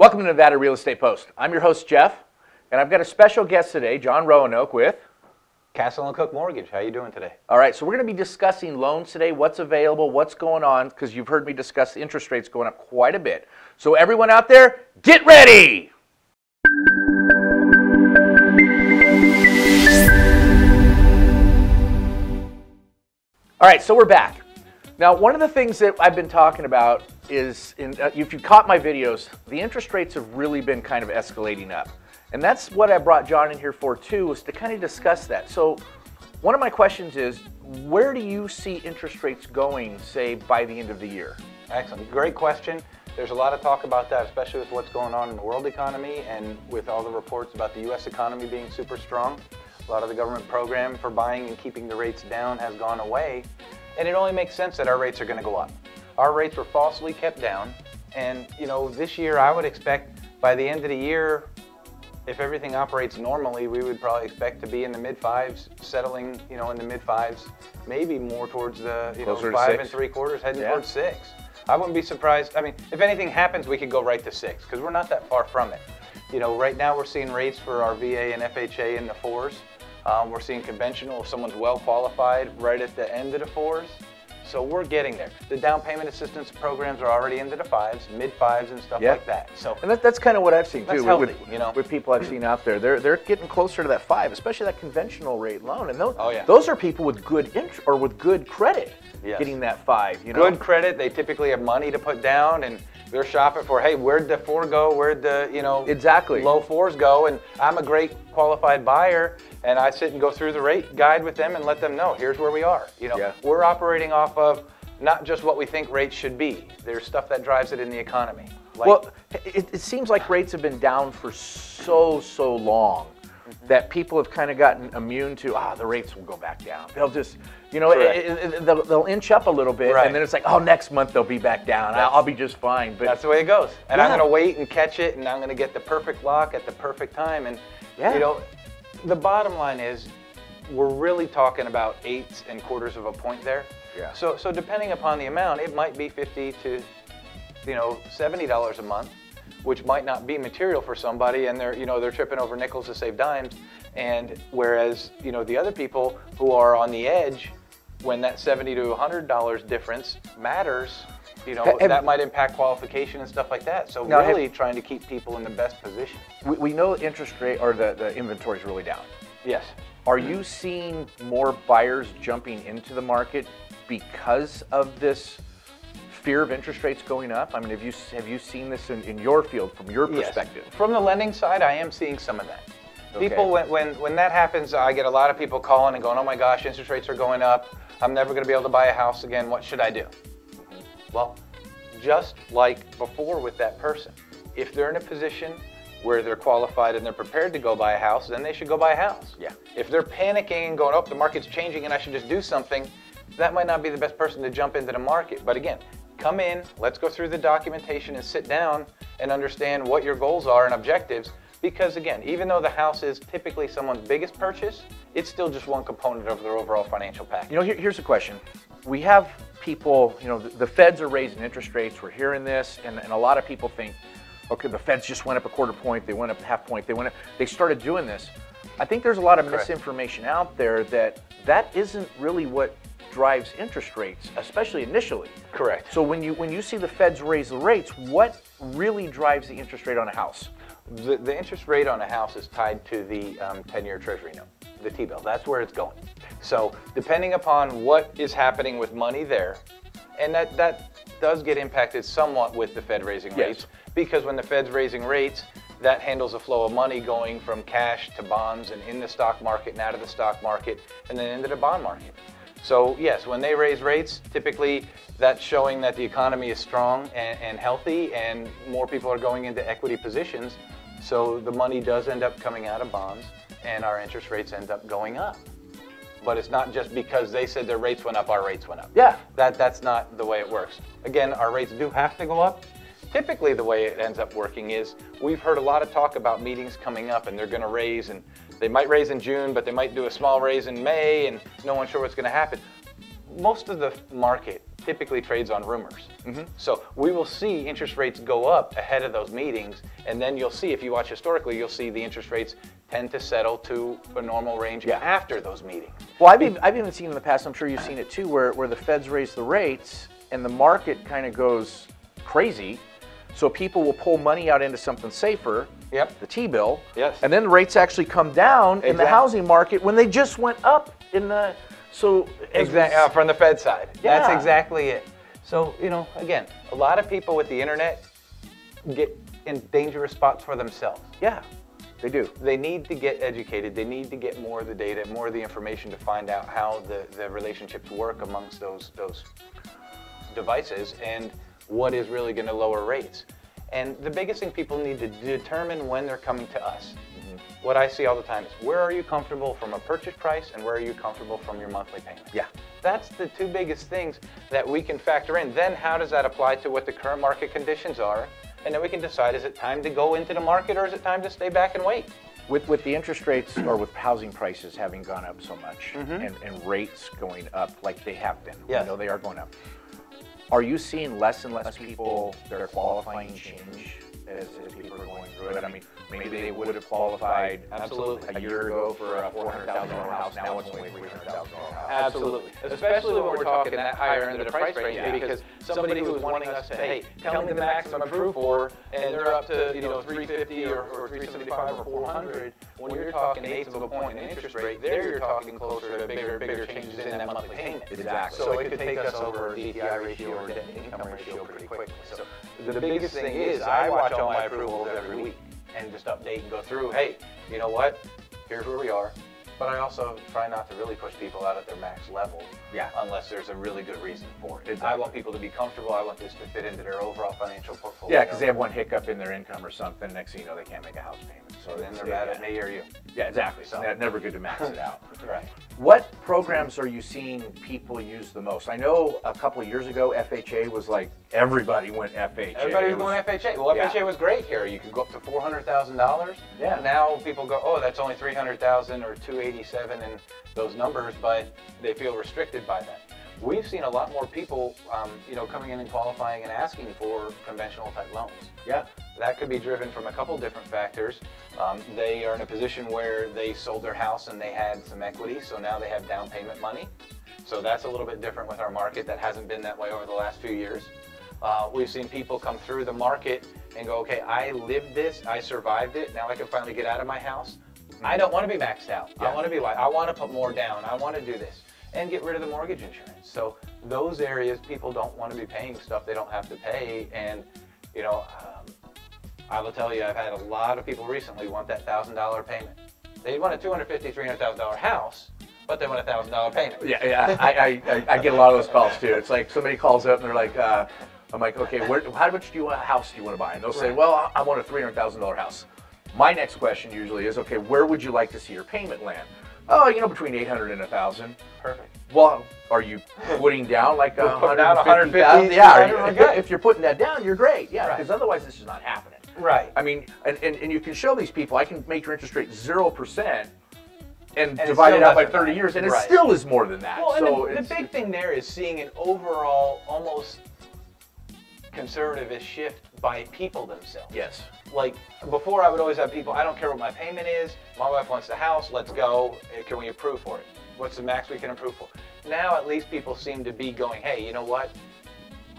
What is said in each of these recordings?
Welcome to Nevada Real Estate Post. I'm your host, Jeff, and I've got a special guest today, John Roanoke with Castle & Cook Mortgage. How you doing today? All right, so we're going to be discussing loans today, what's available, what's going on, because you've heard me discuss the interest rates going up quite a bit. So everyone out there, get ready! All right, so we're back. Now, one of the things that I've been talking about is, if you caught my videos, the interest rates have really been kind of escalating up. And that's what I brought John in here for too, was to kind of discuss that. So one of my questions is, where do you see interest rates going, say, by the end of the year? Excellent. Great question. There's a lot of talk about that, especially with what's going on in the world economy and with all the reports about the U.S. economy being super strong. A lot of the government program for buying and keeping the rates down has gone away. And it only makes sense that our rates are going to go up. Our rates were falsely kept down. And, you know, this year I would expect by the end of the year, if everything operates normally, we would probably expect to be in the mid-fives, settling, you know, in the mid-fives, maybe more towards the, you know, 5 3/4, heading towards 6. I wouldn't be surprised. I mean, if anything happens, we could go right to 6 because we're not that far from it. You know, right now we're seeing rates for our VA and FHA in the 4s. We're seeing conventional if someone's well qualified right at the end of the 4s. So we're getting there. The down payment assistance programs are already into the 5s, mid-5s and stuff like that. So and that's kind of what I've seen too. Healthy, you know, with people I've seen out there, they're getting closer to that 5, especially that conventional rate loan. And those, oh, yeah, those are people with good or with good credit, getting that 5. You know, good credit. They typically have money to put down, and they're shopping for, hey, where'd the 4 go? Where'd the, you know, low 4s go? And I'm a great qualified buyer, and I sit and go through the rate guide with them and let them know, here's where we are. You know, we're operating off of not just what we think rates should be. There's stuff that drives it in the economy. Like, well, it seems like rates have been down for so long that people have kind of gotten immune to, the rates will go back down. They'll just, you know, they'll inch up a little bit, and then it's like, next month they'll be back down. I'll be just fine. But that's the way it goes. And I'm going to wait and catch it, and I'm going to get the perfect lock at the perfect time. And, you know, the bottom line is we're really talking about 1/8 and 1/4 of a point there. Yeah. So depending upon the amount, it might be $50 to, you know, $70 a month, which might not be material for somebody, and they're tripping over nickels to save dimes. And whereas, you know, the other people who are on the edge, when that $70 to $100 difference matters, you know, that might impact qualification and stuff like that. So really trying to keep people in the best position. We know interest rate or the inventory is really down. Yes. Are you seeing more buyers jumping into the market because of this fear of interest rates going up? I mean, have you seen this in your field from your perspective? Yes. From the lending side, I am seeing some of that. Okay. People, when that happens, I get a lot of people calling and going, oh my gosh, interest rates are going up. I'm never going to be able to buy a house again. What should I do? Well, just like before with that person, if they're in a position where they're qualified and they're prepared to go buy a house, then they should go buy a house. Yeah. If they're panicking and going, the market's changing and I should just do something, that might not be the best person to jump into the market. But again, come in, let's go through the documentation and sit down and understand what your goals are and objectives. Because again, even though the house is typically someone's biggest purchase, it's still just one component of their overall financial package. You know, here's a question. We have people, you know, the feds are raising interest rates. We're hearing this, and a lot of people think, okay, the feds just went up a 1/4 point, they went up a 1/2 point, they started doing this. I think there's a lot of misinformation out there that isn't really what drives interest rates, especially initially. Correct. So when you see the feds raise the rates, what really drives the interest rate on a house? The interest rate on a house is tied to the 10-year Treasury note, the T-bill. That's where it's going. So depending upon what is happening with money there, and that does get impacted somewhat with the Fed raising rates, because when the Fed's raising rates, that handles the flow of money going from cash to bonds and in the stock market and out of the stock market and then into the bond market. So yes, when they raise rates, typically that's showing that the economy is strong and healthy, and more people are going into equity positions. So the money does end up coming out of bonds, and our interest rates end up going up. But it's not just because they said their rates went up, our rates went up. Yeah. That's not the way it works. Again, our rates do have to go up. Typically the way it ends up working is we've heard a lot of talk about meetings coming up and they're going to raise, and they might raise in June, but they might do a small raise in May, and no one's sure what's going to happen. Most of the market typically trades on rumors. So we will see interest rates go up ahead of those meetings, and then you'll see, if you watch historically, you'll see the interest rates tend to settle to a normal range after those meetings. Well, I've even seen in the past, I'm sure you've seen it too, where the feds raise the rates and the market kind of goes crazy. So people will pull money out into something safer, the T-bill, and then the rates actually come down in the housing market when they just went up in the, so. Exactly, from the Fed side. That's exactly it. So, you know, again, a lot of people with the internet get in dangerous spots for themselves. Yeah, they do. They need to get educated. They need to get more of the data, more of the information to find out how the relationships work amongst those devices and what is really going to lower rates. And the biggest thing people need to determine when they're coming to us. What I see all the time is, where are you comfortable from a purchase price and where are you comfortable from your monthly payment? Yeah. That's the two biggest things that we can factor in. Then how does that apply to what the current market conditions are? And then we can decide, is it time to go into the market or is it time to stay back and wait? With the interest rates or with housing prices having gone up so much and rates going up like they have been, you know they are going up. Are you seeing less and less people, their qualifying change as people are going through it? I mean, maybe they would have qualified a year ago for a $400,000 house, now it's only a $300,000 house. Absolutely. Especially when we're talking that higher end of the price range, because somebody who is wanting us to, hey, tell me the maximum approved for, and they're up to, you know, 350 or 375 or 400, when you're talking eighths of a point in interest rate, there you're talking closer to bigger changes in that monthly payment. Exactly. So it could take us over a DTI ratio or debt to income ratio pretty quickly. So the biggest thing is, I watch all my approvals every week and just update and go through, hey, you know what, here's where we are. But I also try not to really push people out at their max level unless there's a really good reason for it. I want people to be comfortable. I want this to fit into their overall financial portfolio. Yeah, because they have one hiccup in their income or something. Next thing you know, they can't make a house payment. So then they're mad at me or you. Yeah, exactly. So never good to max it out. Right. What programs are you seeing people use the most? I know a couple of years ago, FHA was like, everybody went FHA. Everybody was going FHA. Well, FHA was great here. You could go up to $400,000. Yeah. Now people go, oh, that's only $300,000 or $287,000 and those numbers, but they feel restricted by that. We've seen a lot more people, you know, coming in and qualifying and asking for conventional type loans. Yeah. That could be driven from a couple different factors. They are in a position where they sold their house and they had some equity, so now they have down payment money. So that's a little bit different with our market. That hasn't been that way over the last few years. We've seen people come through the market and go, okay, I lived this, I survived it, now I can finally get out of my house. I don't want to be maxed out. I want to be like, I want to put more down. I want to do this and get rid of the mortgage insurance. So those areas, people don't want to be paying stuff they don't have to pay. And, you know, I will tell you, I've had a lot of people recently want that $1,000 payment. They want a $250,000, $300,000 house, but they want a $1,000 payment. Yeah, I get a lot of those calls too. It's like somebody calls up and they're like, I'm like, okay, how much house do you want to buy? And they'll say, well, I want a $300,000 house. My next question usually is, okay, where would you like to see your payment land? Oh, you know, between $800 and $1,000. Perfect. Well, are you putting down like $150,000? Yeah, if you're putting that down, you're great. Yeah, because otherwise this is not happening. Right. I mean, and you can show these people, I can make your interest rate 0% and divide it out by 30 years, and it still is more than that. Well, so and the big thing there is seeing an overall almost conservative shift by people themselves. Yes. Like before, I would always have people, I don't care what my payment is, my wife wants the house, let's go, can we approve for it? What's the max we can approve for? Now at least people seem to be going, hey, you know what?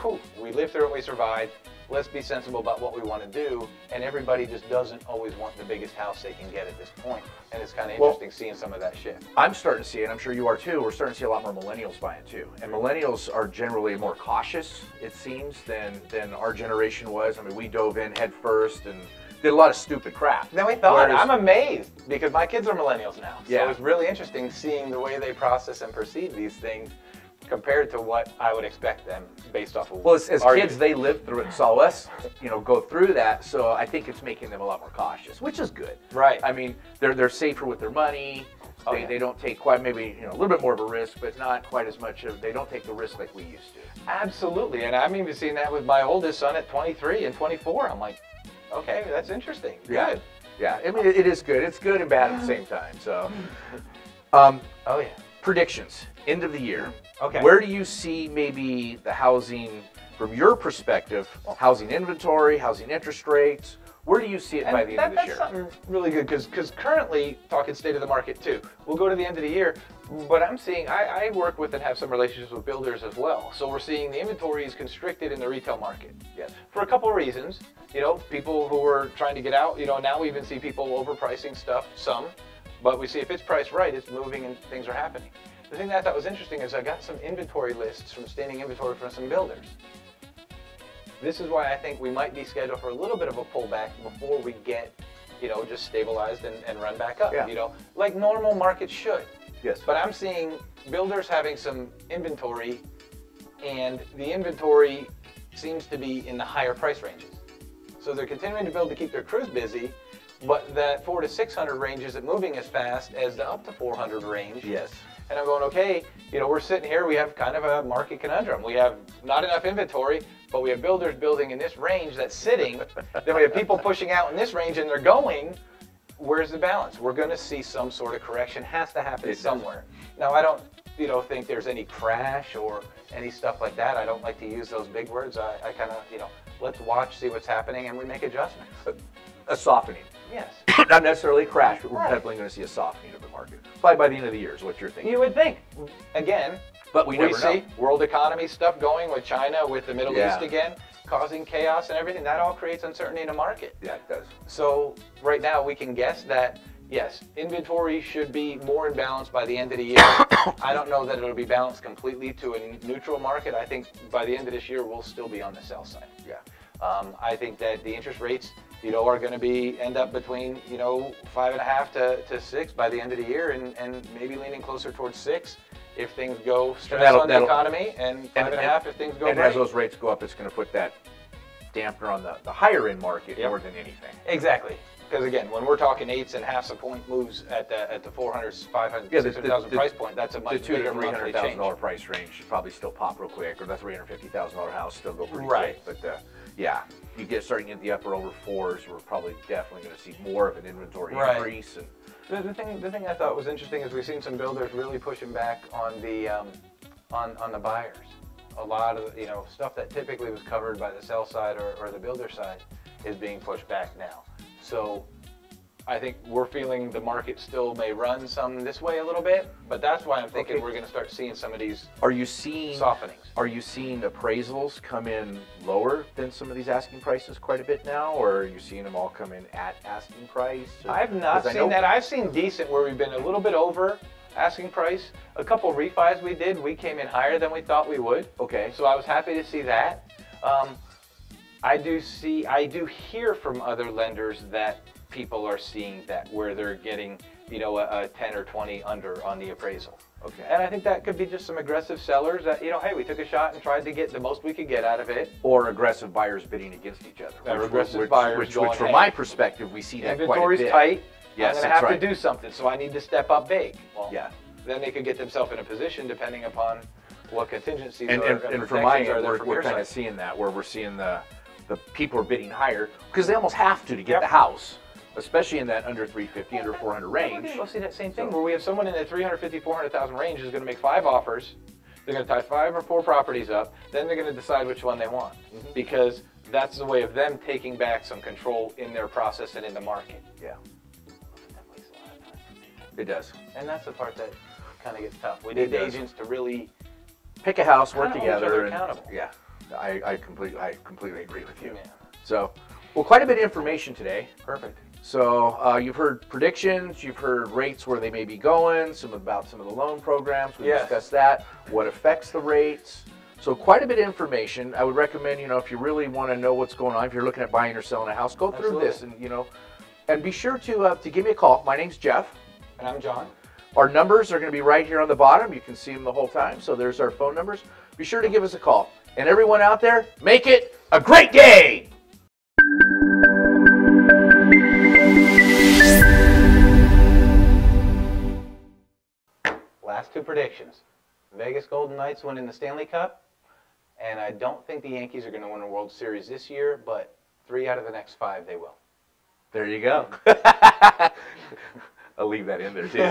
Whew, we lived through it, we survived, let's be sensible about what we want to do, and everybody just doesn't always want the biggest house they can get at this point. And it's kind of interesting seeing some of that shift. I'm starting to see it, I'm sure you are too, we're starting to see a lot more millennials buying too. And millennials are generally more cautious, it seems, than our generation was. I mean, we dove in head first and did a lot of stupid crap. Then we thought, I'm amazed, because my kids are millennials now. So it's really interesting seeing the way they process and perceive these things compared to what I would expect them based off of. Well, as kids, they lived through it and saw us, you know, go through that. So I think it's making them a lot more cautious, which is good. Right. I mean, they're safer with their money. They don't take quite, maybe, you know, a little bit more of a risk, but not quite as much of, they don't take the risk like we used to. Absolutely. And I'm even seeing that with my oldest son at 23 and 24. I'm like, okay, that's interesting. Good. Yeah. I mean, it is good. It's good and bad at the same time. So, oh yeah. predictions, end of the year. Okay. Where do you see maybe the housing, from your perspective, housing inventory, housing interest rates? Where do you see it by the end of this year? That's something really good because currently, talking state of the market too, we'll go to the end of the year, but I'm seeing, I work with and have some relationships with builders as well. So we're seeing the inventory is constricted in the retail market. Yes. For a couple of reasons. You know, people who are trying to get out, you know, now we even see people overpricing stuff, some, but we see if it's priced right, it's moving and things are happening. The thing that I thought was interesting is I got some inventory lists from standing inventory from some builders. This is why I think we might be scheduled for a little bit of a pullback before we get, you know, just stabilized and run back up, you know, like normal markets should. Yes. But I'm seeing builders having some inventory, and the inventory seems to be in the higher price ranges. So they're continuing to build to keep their crews busy, but that 400 to 600 range isn't moving as fast as the up to 400 range. Yes. And I'm going, okay, you know, we're sitting here, we have kind of a market conundrum. We have not enough inventory, but we have builders building in this range that's sitting. Then we have people pushing out in this range and they're going. Where's the balance? We're going to see some sort of correction. Has to happen somewhere. Now, I don't, you know, think there's any crash or any stuff like that. I don't like to use those big words. I kind of, you know, let's watch, see what's happening, and we make adjustments. A softening. Yes. Not necessarily a crash, but we're definitely going to see a softening of the market. Probably by the end of the year is what you're thinking. You would think. Again, but we never see know. World economy stuff going with China, with the Middle Yeah. East again, causing chaos and everything. That all creates uncertainty in the market. Yeah, it does. So right now we can guess that, yes, inventory should be more in balance by the end of the year. I don't know that it'll be balanced completely to a neutral market. I think by the end of this year, we'll still be on the sell side. Yeah. I think that the interest rates, you know, are going to end up between, you know, 5.5 to 6 by the end of the year, and maybe leaning closer towards 6 if things go stress on the economy, and 5.5 if things go And great. as those rates go up, it's going to put that dampener on the higher end market more than anything. Exactly. Because again, when we're talking 8.5 a point moves at the 400, 500, 600,000 price point, that's a much bigger monthly change. The $200,000 price range should probably still pop real quick, or the $350,000 house still go pretty Right. quick. But yeah, you get starting at the upper over 4s, we're probably definitely going to see more of an inventory increase. And the thing I thought was interesting is we've seen some builders really pushing back on the on the buyers. A lot of, you know, stuff that typically was covered by the sell side or the builder side is being pushed back now. So I think we're feeling the market still may run some this way a little bit, but that's why I'm thinking we're going to start seeing some of these softenings. Are you seeing appraisals come in lower than some of these asking prices quite a bit now, or are you seeing them all come in at asking price? I've not seen that. I've seen decent where we've been a little bit over asking price. A couple refis we did, we came in higher than we thought we would. Okay. So I was happy to see that. I do hear from other lenders that people are seeing that where they're getting, you know, a 10 or 20 under on the appraisal. Okay. And I think that could be just some aggressive sellers that, you know, hey, we took a shot and tried to get the most we could get out of it. Or aggressive buyers bidding against each other. Aggressive buyers which from my perspective, we see that quite a bit. Inventory's tight. Yes, I'm going to have to do something, so I need to step up big. Well, yeah. Then they could get themselves in a position depending upon what contingencies and from my end, we're kind of seeing that where we're seeing the people are bidding higher because they almost have to get the house, especially in that under 350, under 400 range. We'll see that same thing where we have someone in the 350, 400,000 range who's going to make 5 offers. They're going to tie 5 or 4 properties up. Then they're going to decide which one they want because that's the way of them taking back some control in their process and in the market. Yeah. That wastes a lot of time. It does. And that's the part that kind of gets tough. We need agents to really pick a house, work hold each other together, accountable. Yeah. I completely agree with you. Yeah. So, well, quite a bit of information today. Perfect. So you've heard predictions, you've heard rates where they may be going, about some of the loan programs. We discussed that, what affects the rates. So quite a bit of information. I would recommend, you know, if you really want to know what's going on, if you're looking at buying or selling a house, go through this and, you know, and be sure to give me a call. My name's Jeff. And I'm John. Our numbers are going to be right here on the bottom. You can see them the whole time. So there's our phone numbers. Be sure to give us a call. And everyone out there, make it a great day! Last 2 predictions. Vegas Golden Knights winning the Stanley Cup. And I don't think the Yankees are going to win a World Series this year, but 3 out of the next 5 they will. There you go. I'll leave that in there too.